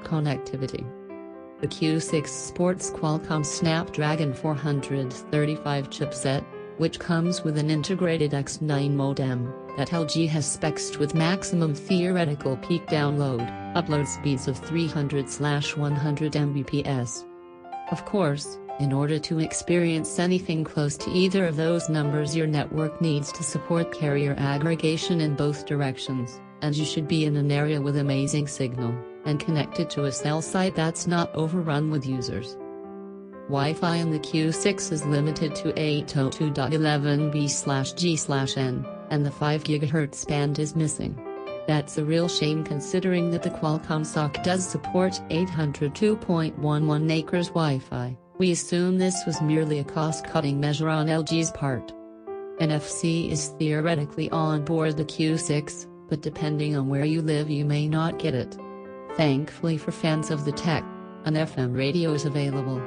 connectivity. The Q6 sports Qualcomm Snapdragon 435 chipset, which comes with an integrated X9 modem, that LG has spec'd with maximum theoretical peak upload speeds of 300/100 Mbps. Of course, in order to experience anything close to either of those numbers, your network needs to support carrier aggregation in both directions, and you should be in an area with amazing signal, and connected to a cell site that's not overrun with users. Wi-Fi in the Q6 is limited to 802.11b/g/n, and the 5 GHz band is missing. That's a real shame considering that the Qualcomm SoC does support 802.11 acres Wi-Fi. We assume this was merely a cost-cutting measure on LG's part. NFC is theoretically on board the Q6, but depending on where you live you may not get it. Thankfully for fans of the tech, an FM radio is available.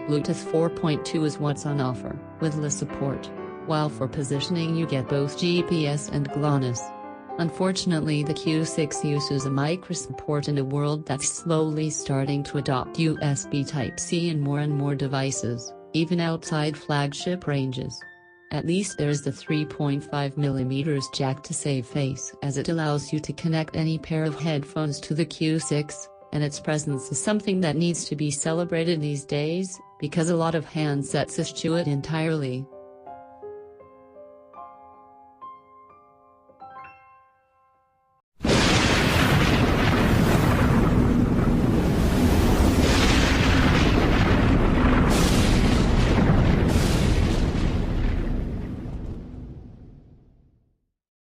Bluetooth 4.2 is what's on offer, with LE support, while for positioning you get both GPS and GLONASS. Unfortunately, the Q6 uses a microSD port in a world that's slowly starting to adopt USB Type-C in more and more devices, even outside flagship ranges. At least there's the 3.5mm jack to save face, as it allows you to connect any pair of headphones to the Q6, and its presence is something that needs to be celebrated these days, because a lot of handsets eschew it entirely.